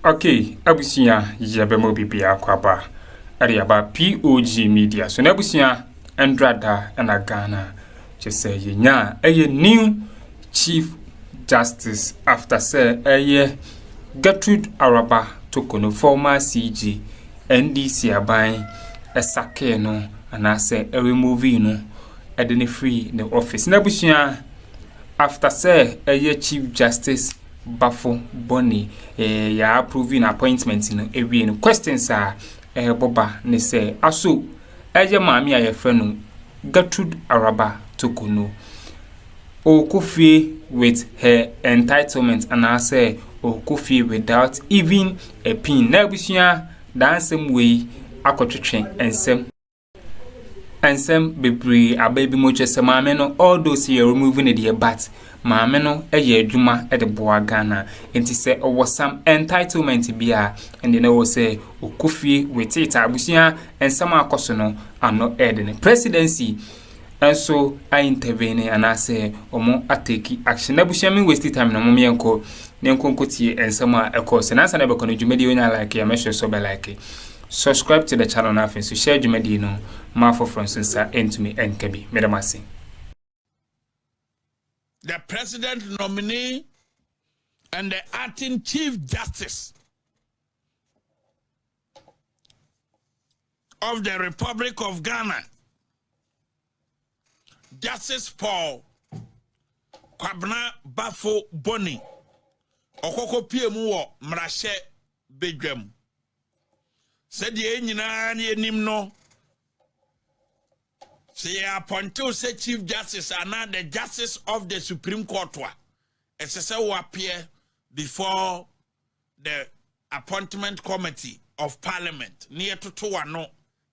Okay, abusia yabemo bibia kwaba. Ariaba POG Media. So nabusia Andrada na Ghana. Just say nya new Chief Justice after say Gertrude Araba Torkonoo former CG NDC aban esake no and say remove no edeni free the office. Nabusia after say Chief Justice Bafo Boni ya approving appointment no ewie no questions are boba ne say aso maami ayefe no Gertrude Araba Torkonoo Akuffo with her entitlements and I say Akuffo without even a pin. Na busia dancing way akotwetwe ensem bebre ababi mo twese maame no all those here removing the but maame no eye adwuma e de boa Ghana enti se owo some entitlement bia and they know say Akuffo with it abusia ensem akoso no ano ede ne presidency and so I intervene and I say omo ateki action abusia me waste time no mo yenko nkotie ensem a ekose na sa na be kono dwumadi onya like ya mesho so be like subscribe to the channel now and so share dwumadi no ma for Francis into me NKB medamasi. The president nominee and the acting chief justice of the Republic of Ghana, Justice Paul Kwabena Bafo Boni okoko piemu wo mrahye bedwam said ye nyina ne enim no say appointed say Chief Justice and now the Justice of the Supreme Court will appear before the Appointment Committee of Parliament near to Tuano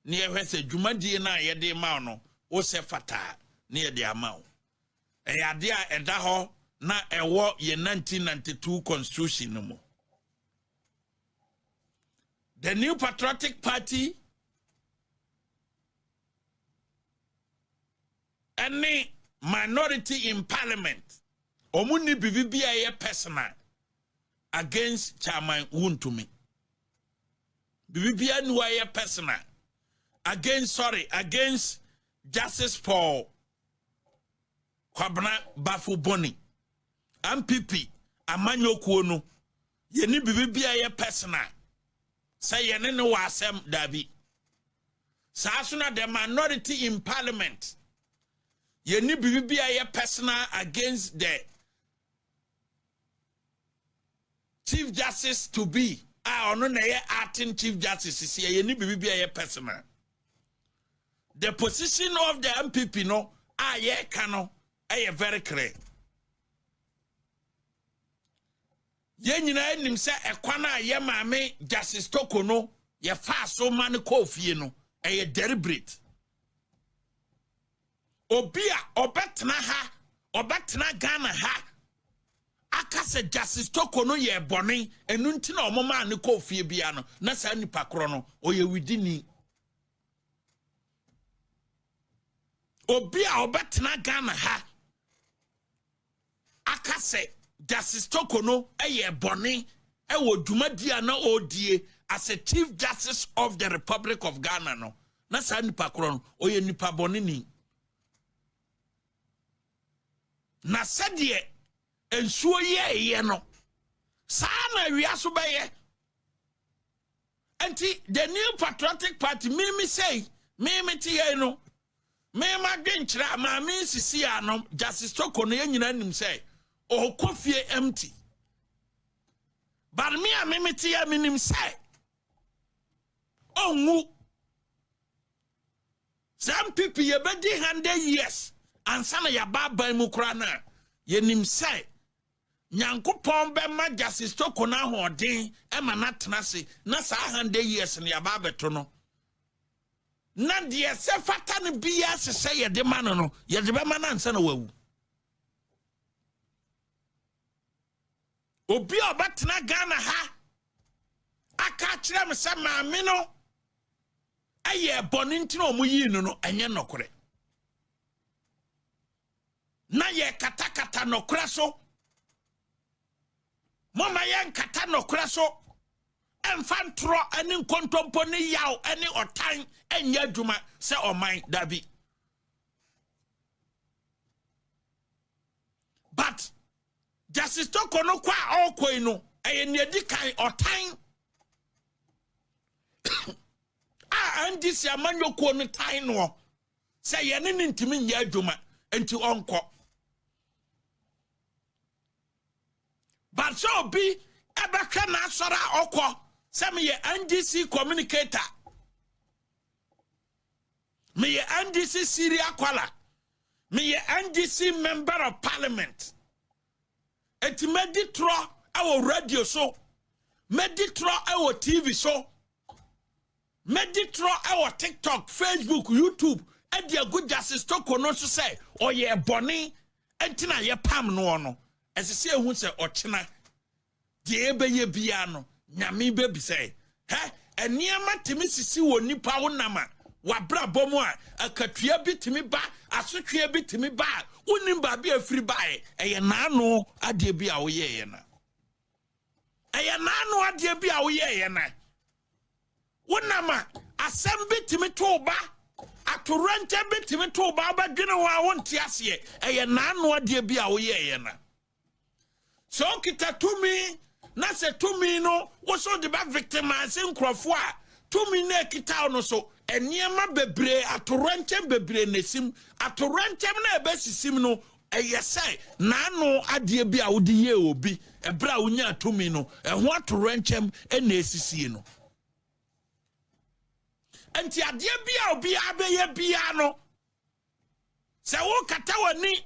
near where say Jumadi na yede mano o se fata near the amount. A idea edaho na a war ye 1992 constitution no more. The New Patriotic Party any minority in parliament omuni bibia personal against chairman Wuntumi bibia nuwa personal against Justice Paul Kwabena Bafo Boni NPP amanyokuo no ye ni bibia personal say ye ne wa asem dabi sa asuna the minority in parliament ye ni bibia personal against the Chief Justice to be ono na ye acting Chief Justice ye ni bibia personal. The position of the MPP no ye kano very clear. Ye nyina nim se ekwana ye maame Justice Torkonoo ye fa so man ko fie no deliberate. Obia obetna Ghana ha akase Justice Torkonoo ye boni enu nti na omoma ne ko fie bia no na sa nipa kro no oye widini. Obia obetna Ghana ha akase Justice Torkonoo ye boni wo dwumadia na odie as a Chief Justice of the Republic of Ghana no na sa nipa kro no oye nipa boni ni. Na sadie ensuo ye no sa na wiaso baye anti the New Patriotic Party me say me tie no me ma dwenkyira ma me sisi anom Justice Torkonoo ye nyina nim say Akuffo empty but me tie me nim say onwu some people ye bedi 100 years ansana ya baba mu kura na yenim say nyankopon be ma Justice Torkonoo ahoden e ma na tenase na sa 100 years ne ya baba to no na de se fata ne bia se ye de man no ye de be ma na ansana wawu obi obatena Ghana ha aka kire me se maame no aye boninti no mu yi no enye nokore na ye kata no kura so mama ye kata no kura so Enfantro any contomponi yaw any or time and yaduma say or mine dabi. But Justice Torkonoo kwa all koino and yedikai or time. And this yamanyo kono time no say yanin intimin yaduma into uncle. But so be Ebeka na sora okwo say me ye NDC communicator. Me ye NDC Syria kwala. Me ye NDC member of parliament. Eti meditro our radio so. Meditro our TV so. Meditro our TikTok, Facebook, YouTube. And the good Justice Torkonoo so say, oh ye boni, entina ye pam no no. As I say who say ochina. The ebe ye biano, nyami baby say, he, and niama timisisi wo nipa wonama, wabra bomoa, a katria bit me ba, a switria bit me ba, unimba be a free buy, a nano adiebi awayena. A nano adiebi awayena. Wonama, a sem bit me toba, a torrent bit me toba, but dinner I want tiasie, a nano adiebi awayena. So kita to me. Na se to me no woso de ba victimize nkrofo a to me na kita no so eniema bebre atorentem bebre nesim atorentem na ebesisim no eyese na no ade bi a wodi ye obi ebra wonya to me no eho atorentem na esisi no enti ade bi a obi abeye bia no se wo kata wani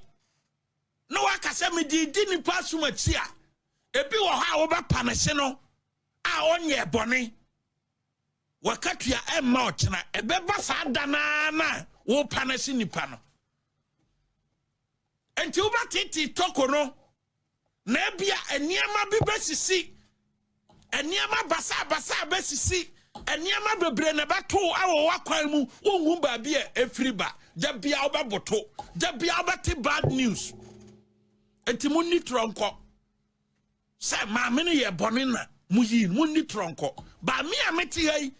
no wakase me di ni pasuma chia ebi wo ha wo ba panese no a onye bone wakatua emma ochina ebeba sa dana na wo panese nipa no enti wo ba titi Torkonoo na bia eniema bi besisi eniema basa besisi eniema bebre na bato awo wakwan mu wonhu ba bia efriba da bia wo ba boto da bia wo ba te bad news enti munni tronko say mamene ye bonina muyi munni tronko ba me ameti hai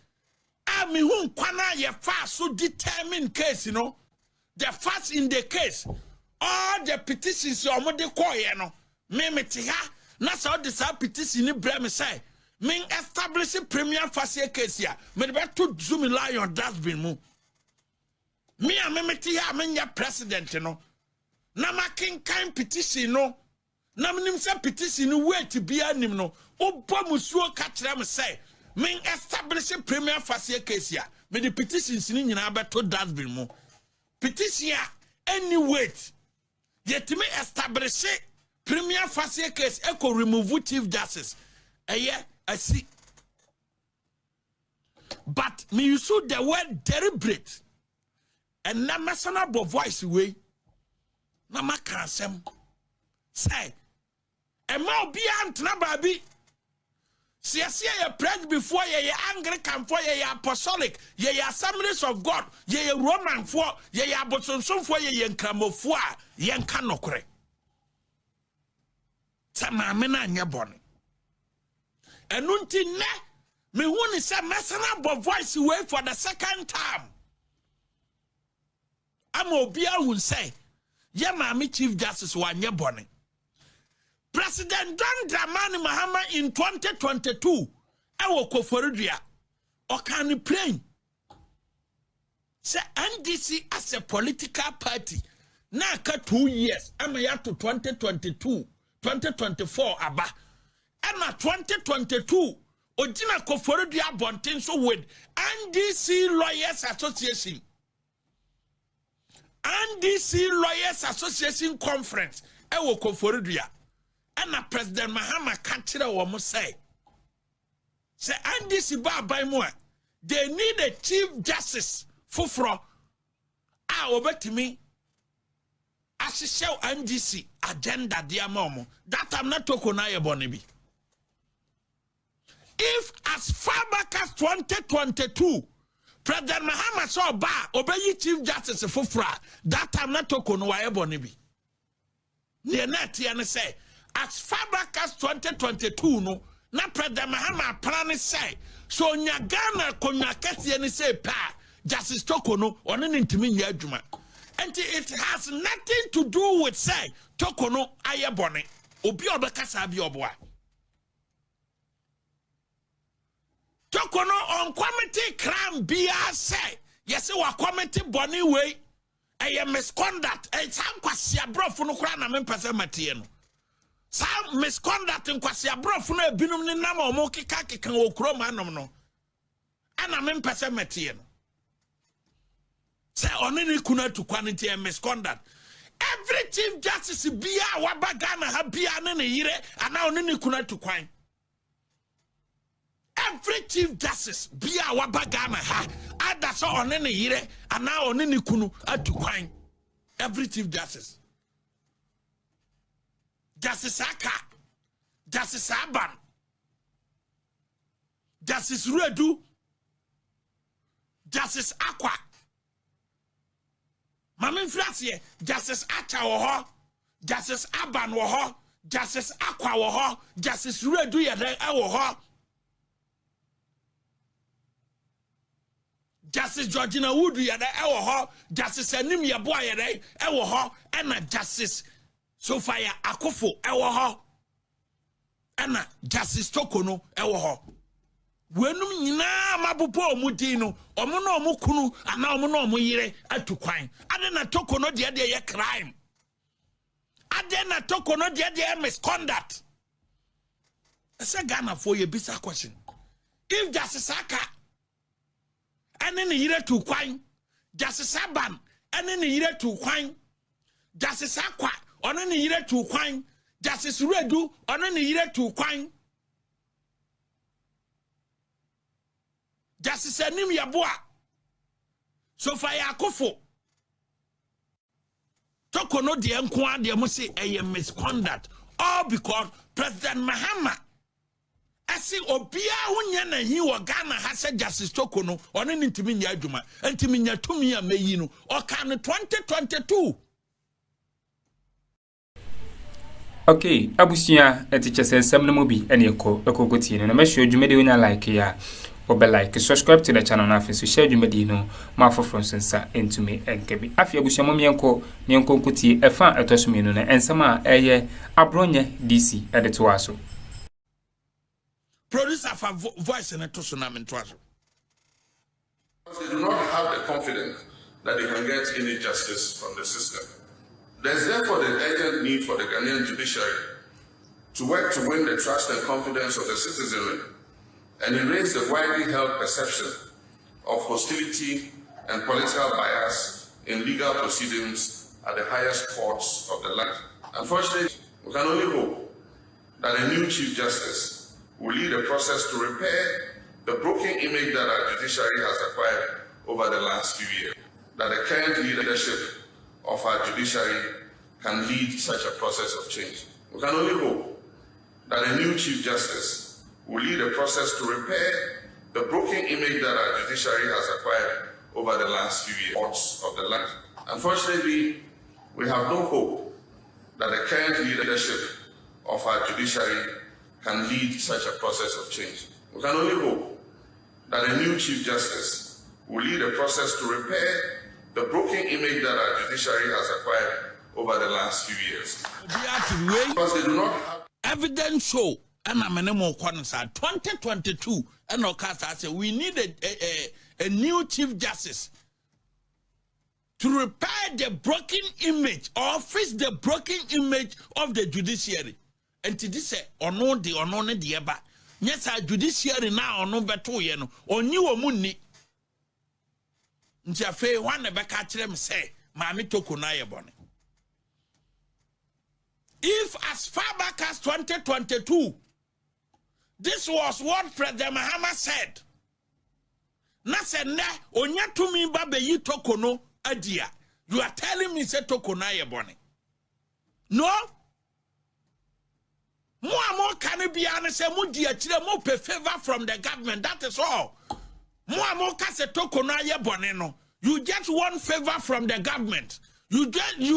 a me hu kwana ye fa so determine case no the first in the case all the petitions your mode koye no me meti ha na so the sa petition ni bre me say me establish premier facie case ya me be to zoom lion dustbin mu me ameti ha me nya president no na making kind petition no na mnim se petition no wait bia nim no obo musuo ka kire me say men establish premier facie case ya me the petitions ni nyina beto dustbin mu petition any wait yet me establish premier facie case eco remove chief justice eye asi but me use the word deliberate and na masana bo voice way na makansem say Emma be antna baby. See ye Prez before ye Anglican for ye apostolic, ye assemblies of God, ye Roman for ye aboson for ye cramo for yen canocre. Samamina nyabon. And until ne me won is a messenger voice away for the second time. Amobia will say, ye mammy Chief Justice one ye bonny. President Prez.Mahama in 2022, Akuffo or can you play? Say NDC as a political party. Now 2 years. I'm here to 2022, 2024 aba. And 2022, Ojina Akuffo bontin so with NDC Lawyers Association. NDC Lawyers Association Conference. Akuffo and a Prez.Mahama can't what must say NDC bar by more. They need a chief justice fufro. Over to me. As a show NDC agenda dear momo. That I'm not Torkonoo Bonibi. If as far back as 2022 Prez.Mahama saw bar obey chief justice fufra, that I'm not Torkonoo Bonibi. Near net and say as far back as 2022, no, Na Prez.Mahama plan say so Nyagana konyakati any say pa Justice Torkonoo on an intimate judgment. And it has nothing to do with say Torkonoo ayebone obi obekasa bi oboa. Torkonoo on committee crime bia say yes wa committee boni way a misconduct e san kwase abrofo no kra na mempese matie no. Some misconduct in kwasi abrofo na ebinum ni nam omo keka Akroma anom no ana mempese metie no say onini kuna to quantity and misconduct. Every chief justice bia wabagana ha bia ne ne yire ana onini kuna to kwan. Every chief justice bia wabagana ha ada so onini yire ana onini kunu atu kwan. Every chief justice. Justice Aka, Justice Aban, Justice Redu, Justice Aqua, Mamin Frasie, Justice Acha woho, Justice Aban woho, Justice Aqua woho, Justice Redu yade woho, Justice Georgina Wood yade woho, Justice Anim Yeboah yade woho, and Justice so fire Akuffo ewo ana Justice Torkonoo ewo wenum nyina mabupo omudi no omo na omo kunu ana omo na omo yire atukwan ade na Torkonoo de ye crime ade na Torkonoo de misconduct. Ese Ghana for ye bisa question if Justice Aka ene ne yire tukwan Justice Aban ene ne yire tukwan Justice Aqua ono ne yire to kwan Justice Redu ono ne yire to kwan Justice Anim Yeboah so fire Akuffo Torkonoo de enko ade mo say eye misconduct all because Prez.Mahama asi obia wonya na hi wo Ghana ha se Justice Torkonoo ono ne ntimi nya adwuma ntimi nya tumi a meyi no o kan 2022. Okay, abusia etichese nsem no bi ene ekokoti no na mahwe dwumedi wonya like ya obe like subscribe to the channel na afi so share dwumedi no ma foforo sensa entume enkebi afi abusia mo mienko nkuti efa etosumi no na ensem a eye abronye DC edito aso producer for voice in a tsunami twazo. They do not have the confidence that they can get any justice from the system. There's therefore the urgent need for the Ghanaian judiciary to work to win the trust and confidence of the citizenry and erase the widely held perception of hostility and political bias in legal proceedings at the highest courts of the land. Unfortunately, we can only hope that a new Chief Justice will lead a process to repair the broken image that our judiciary has acquired over the last few years, that the current leadership of our judiciary can lead such a process of change. We can only hope that a new Chief Justice will lead a process to repair the broken image that our judiciary has acquired over the last few years of the land. Unfortunately, we have no hope that the current leadership of our judiciary can lead such a process of change. We can only hope that a new Chief Justice will lead a process to repair the broken image that our judiciary has acquired over the last few years. Because they do not have evidence show and I'm an 2022 and I say we need a new Chief Justice to repair the broken image or fix the broken image of the judiciary. And to this ono the eba. Yes, our judiciary now ono beto ye no onyi omunni. Nti afi wan na beka kire me say maami Torkonoo ayebone. If as far back as 2022 this was what Prez.Mahama said. Na se ne onya tumi ba be yi Torkonoo adia. You are telling me say Torkonoo ayebone. No. More can be honest, more dear children, more pay favor from the government. That is all. More can say Torkonoo ayebone. You just want favor from the government. You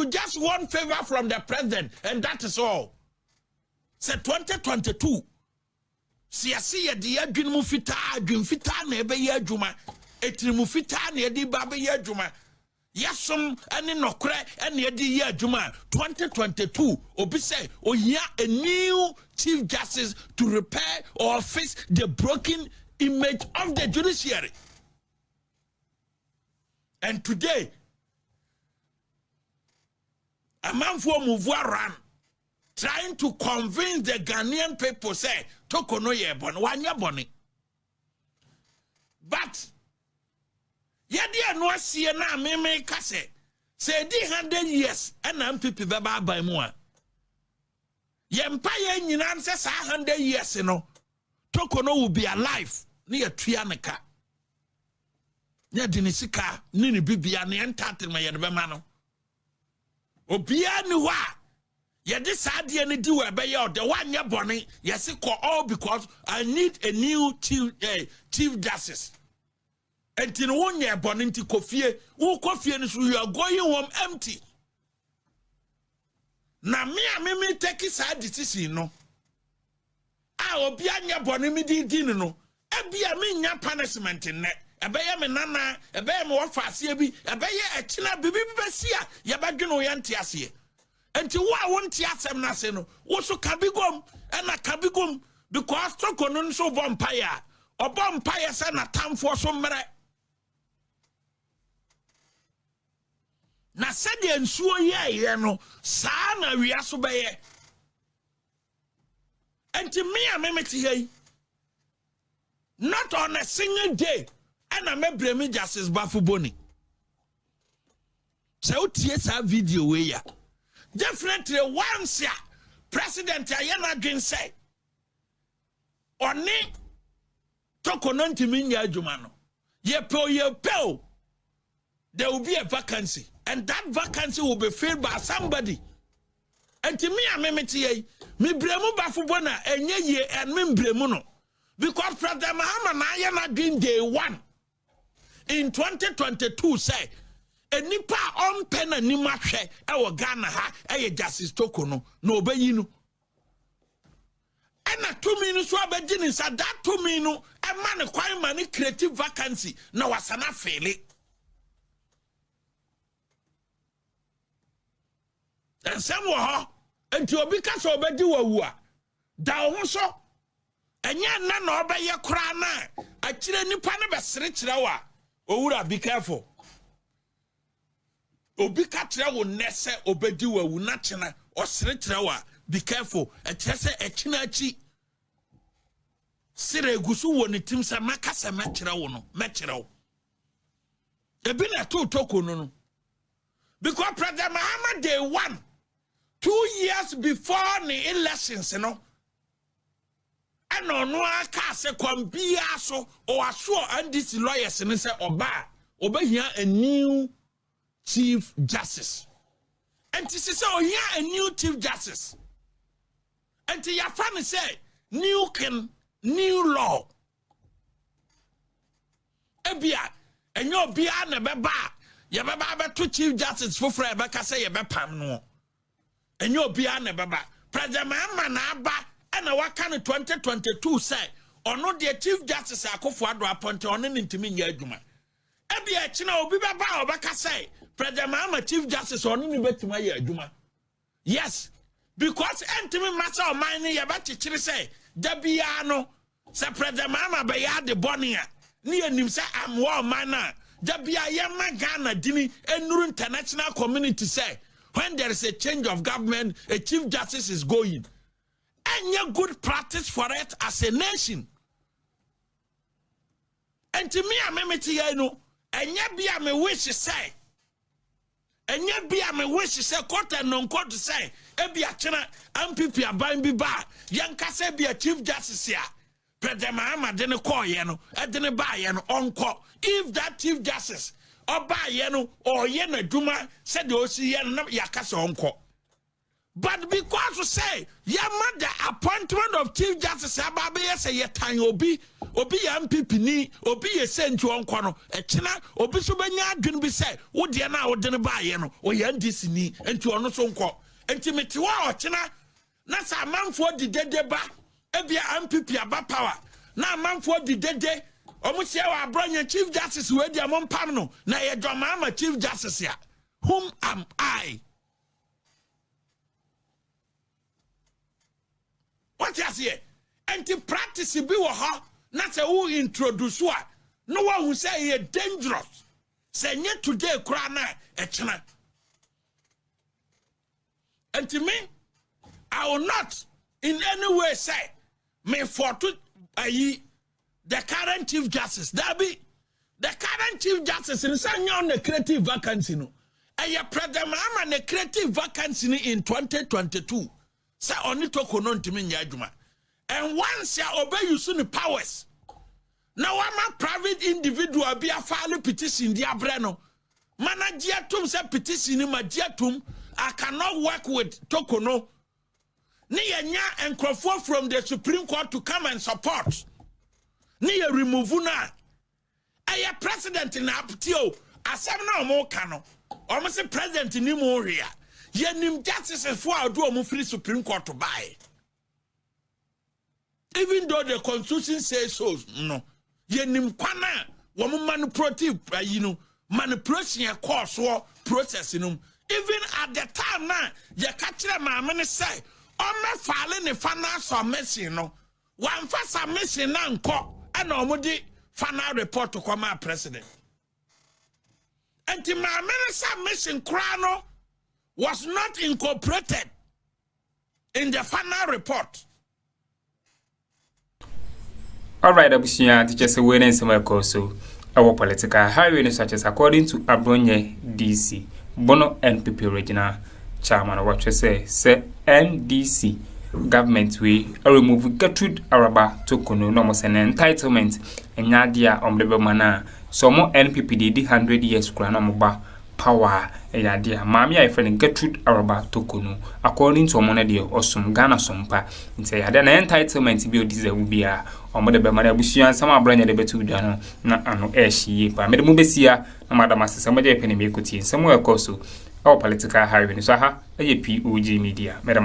just want favor from the president, and that is all. Say 2022. Siasi ye di adwin mu fitaa, adwin fitaa na ebe ye adwuma. Etiri mu fitaa na edi ba be ye adwuma. Yasum ene nokre ene edi ye adwuma. 2022 obi say ohia a new chief justice to repair or fix the broken image of the judiciary. And today, a man for move around trying to convince the Ghanaian people say Torkonoo ye bon wanya boni. But yadi no see na me kase say di 100 years and NPP beba by mo. Ye empire nyina say 100 years no Torkonoo will be alive near Trianaka. Near Dinisika, Nini Bibia, and Entitlements, and Bemano. Obia ni wa. Ya this idea ni do a bay out the 1 year bonnie, yes, all because I need a new chief justice. And in 1 year bonnie to coffee, who coffee and you are going home empty. Now, me take his side decision, no. I will be an ya bonnie me dinner, no. And be a mean ya punishment in net. Ebeye me nana, ebeye me wafase bi, ebeye echina bibi besia, yabadweno yanti ase. Enti wo a wonti asem na se no, wo so kabigom, na kabigom because Torkonoo nso bo mpaya. Obo mpaya se na tamfo so mmere. Na se de nsuo ye no, saa na wiaso beye. Enti me a memeti hei. Not on a single day. And I may blame Justice Bafuboni. So tears a video way. Definitely once ya President Ayana Green say Oni Torkonoo Timinya Jumano. Ye po there will be a vacancy. And that vacancy will be filled by somebody. And to me, I memeti me blame Bafubona and ye and me blame no. Because Prez.Mahama na Ayana Green day 1. In 2022 say a nipa on pen and nimache our Ghana ha a Justice Torkonoo no bayinu. And a 2 minutes wabedin said that 2 minutes a man acquire money creative vacancy no was an affair. And some were and to be cast over the down so and yan none obey your crown. I chill nipa never stretch rawa. Owura, be careful. Obi katra wo nese obedi wa wu na chena o seretra wa be careful. E trese e china chi sire gusu wo ne tim se makasa mekira wo no mekira wo. E bi na to Torkonoo no. Because Prez.Mahama day 1 2 years before the elections no. And no aka se kwambia so or assure and this lawyers and say oba here a new chief justice. And this is so here a new chief justice. And to your family say new law. Ebia and your bia na beba ya beba to chief justice for Rebecca say ya bepam no. And your bia na beba Prez.Mahama na ba. And what kind of 2022 say, or not the Chief Justice Akuffo Addo appointed on an intimate yaduma. Ebia China will be about Baka say, Prez.Mahama Chief Justice on any bet to my yaduma. Yes, because intimate master of mine, Yabati Chile say, Dabiano, say Prez.Mahama Bayad the Bonia, near him say, I'm war manna. Dabia Yama Ghana, Dini, and New international community say, when there is a change of government, a Chief Justice is going. Any good practice for it as a nation. And to me, I memeti no. And yet be a me wish to say. And yet be a me wish to say. Court and non-court to say. Ebi a china NPP a buying be bar. Young Kase be a chief justice here. Prez.Mahama didn't call yeno. I didn't buy yeno on call. If that chief justice or buy yeno or yena duma said the OC yeno yakasa on call. But because you say, Yama the appointment of Chief Justice Ababe say ye time obi MPP ni obi ye send you on kwano e china obi so banya adwene bi say wo de na wo de ne ba ye no o ye ndisi ni enti ono so nko enti meti wa o china na sa manfo di dede ba ebia NPP aba power na manfo di dede omusia wa abronya chief justice we dia mompam no na ye ৱা0ck chief justice ya. Whom am I? What you say? Anti-practice be wo ho na se who introduce wa no one who say he dangerous. Say nye today kura na echena. And to me, I will not in any way say me for to the current chief justice. That be the current chief justice in on the creative vacancy no. And your Prez.Mahama the creative vacancy in 2022. Say only Torkonoo ntimi nyadwuma. And once you obey you soon powers. Now I'm a private individual be a file petition the abreno. Managiatum say petition in magiatum. I cannot work with Torkonoo. Niya nya Akuffo from the Supreme Court to come and support. Niya remove na. Aya president in aptio. Asem na omo kano. Omo se president ni mo ria. Ye nim justices for ado omo free Supreme Court to buy. Even though the constitution says so, no. Ye nim kwana womo manipulative manipulation ya course or process Even at the time now, ye catch them my say, "Oh, falling the finance or missing no. One first a missing uncle, and already final report to come out president. And the minister missing Crono was not incorporated in the final report." All right, Abusia, teachers are winning some so our political highway such as according to Abronye DC. Bono NPP regional chairman what you say NDC government we remove Gertrude Araba Torkonoo no most an entitlement and yadia mana so more NPP did 100 years granomoba power yadia mami I friend Gertrude Araba Torkonoo according to money or some Ghana sompa and say had an entitlement bill this will be a or mother bemana bushia some brand the betu dano na ano air pa made mubesia na madam somebody penny me somewhere also our political highway so POG Media. Madam